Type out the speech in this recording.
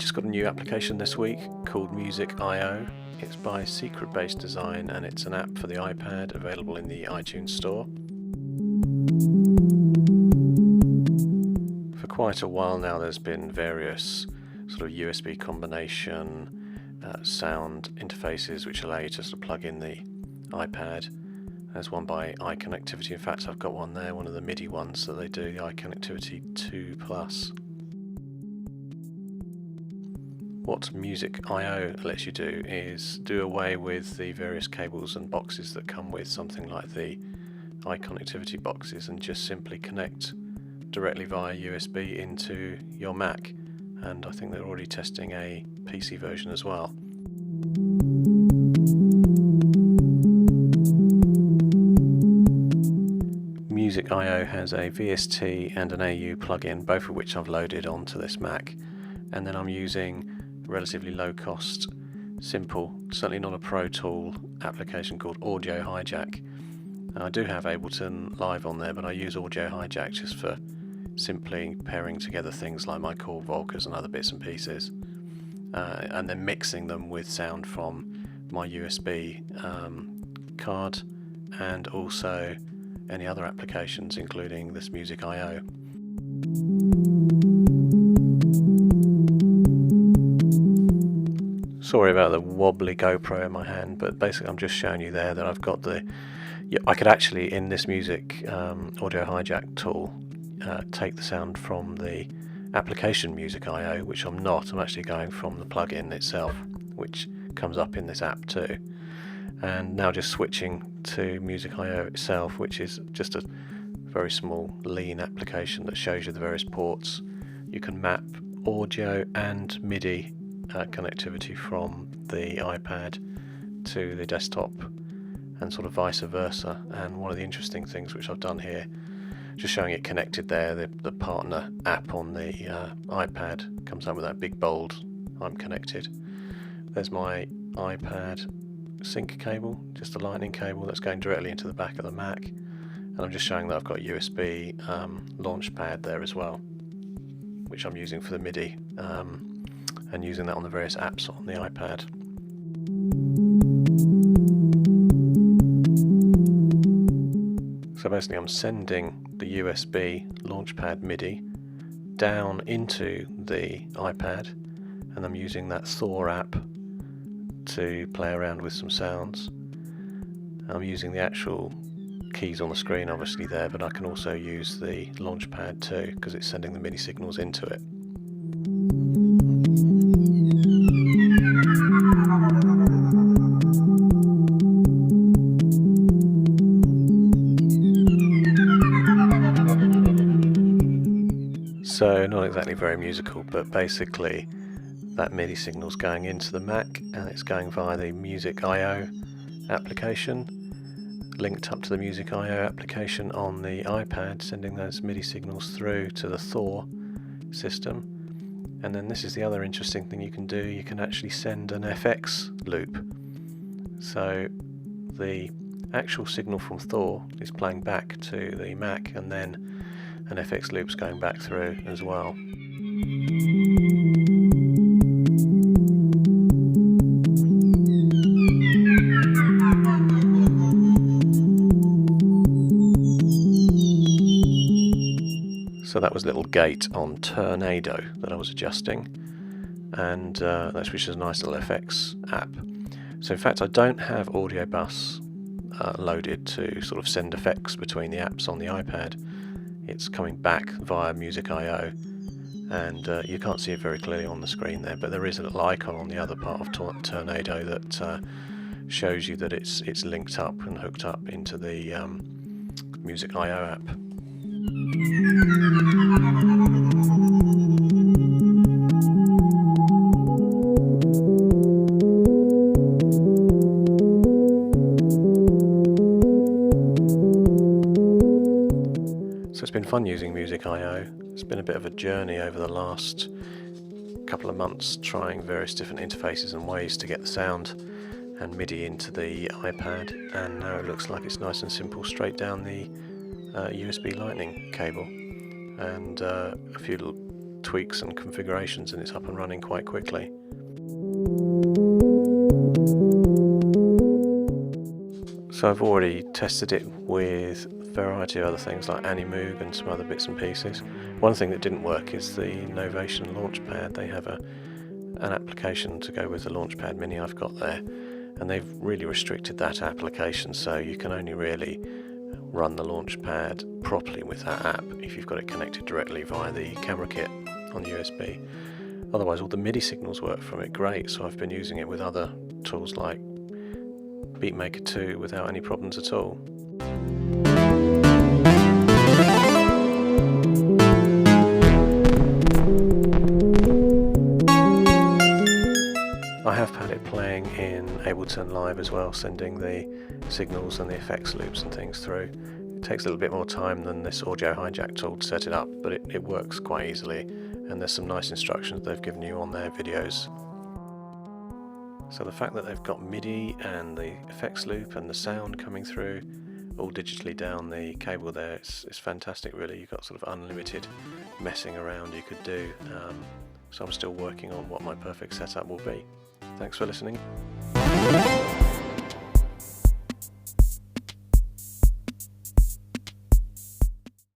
just got a new application this week called Music.io. It's by Secret Base Design and it's an app for the iPad available in the iTunes store. For quite a while now there's been various sort of USB combination sound interfaces which allow you to sort of plug in the iPad. There's one by iConnectivity. In fact, I've got one there, one of the MIDI ones that they do, the iConnectivity 2 Plus. What Music.io lets you do is do away with the various cables and boxes that come with something like the iConnectivity boxes and just simply connect directly via USB into your Mac. And I think they're already testing a PC version as well. Music.io has a VST and an AU plugin, both of which I've loaded onto this Mac, and then I'm using a relatively low cost, simple, certainly not a Pro Tool application called Audio Hijack. I do have Ableton Live on there, but I use Audio Hijack just for simply pairing together things like my chord volcas and other bits and pieces, and then mixing them with sound from my USB card and also any other applications, including this Music.io. Sorry about the wobbly GoPro in my hand, but basically I'm just showing you there that I've got I could actually, in this Music Audio Hijack tool, take the sound from the application Music.io, which I'm not. I'm actually going from the plugin itself, which comes up in this app too. And now just switching to Music.io itself, which is just a very small, lean application that shows you the various ports. You can map audio and MIDI connectivity from the iPad to the desktop and sort of vice versa. And one of the interesting things which I've done here, just showing it connected there, the partner app on the iPad comes up with that big bold "I'm connected." There's my iPad sync cable, just a lightning cable that's going directly into the back of the Mac, and I'm just showing that I've got USB launch pad there as well, which I'm using for the MIDI and using that on the various apps on the iPad. So basically I'm sending the USB launchpad MIDI down into the iPad, and I'm using that Thor app to play around with some sounds. I'm using the actual keys on the screen obviously there, but I can also use the launchpad too because it's sending the MIDI signals into it. So not exactly very musical, but basically that MIDI signal's going into the Mac and it's going via the Music.io application, linked up to the Music.io application on the iPad, sending those MIDI signals through to the Thor system. And then this is the other interesting thing you can do, you can actually send an FX loop. So the actual signal from Thor is playing back to the Mac, and then an FX loop's going back through as well. So that was a little gate on Turnada that I was adjusting, and that's which is a nice little FX app. So in fact I don't have Audio Bus loaded to sort of send effects between the apps on the iPad. It's coming back via Music.io, and you can't see it very clearly on the screen there, but there is a little icon on the other part of Turnada that shows you that it's linked up and hooked up into the Music.io app. So it's been fun using Music.io. It's been a bit of a journey over the last couple of months, trying various different interfaces and ways to get the sound and MIDI into the iPad, and now it looks like it's nice and simple, straight down the USB lightning cable, and a few little tweaks and configurations, and it's up and running quite quickly. So I've already tested it with a variety of other things like Animoog and some other bits and pieces. One thing that didn't work is the Novation Launchpad. They have an application to go with the Launchpad Mini I've got there, and they've really restricted that application, so you can only really run the Launchpad properly with that app if you've got it connected directly via the camera kit on USB. Otherwise all the MIDI signals work from it great, so I've been using it with other tools like Beatmaker 2 without any problems at all. I have had it playing in Ableton Live as well, sending the signals and the effects loops and things through. It takes a little bit more time than this audio hijack tool to set it up, but it works quite easily, and there's some nice instructions they've given you on their videos. So the fact that they've got MIDI and the effects loop and the sound coming through all digitally down the cable there, it's fantastic really. You've got sort of unlimited messing around you could do. So I'm still working on what my perfect setup will be. Thanks for listening.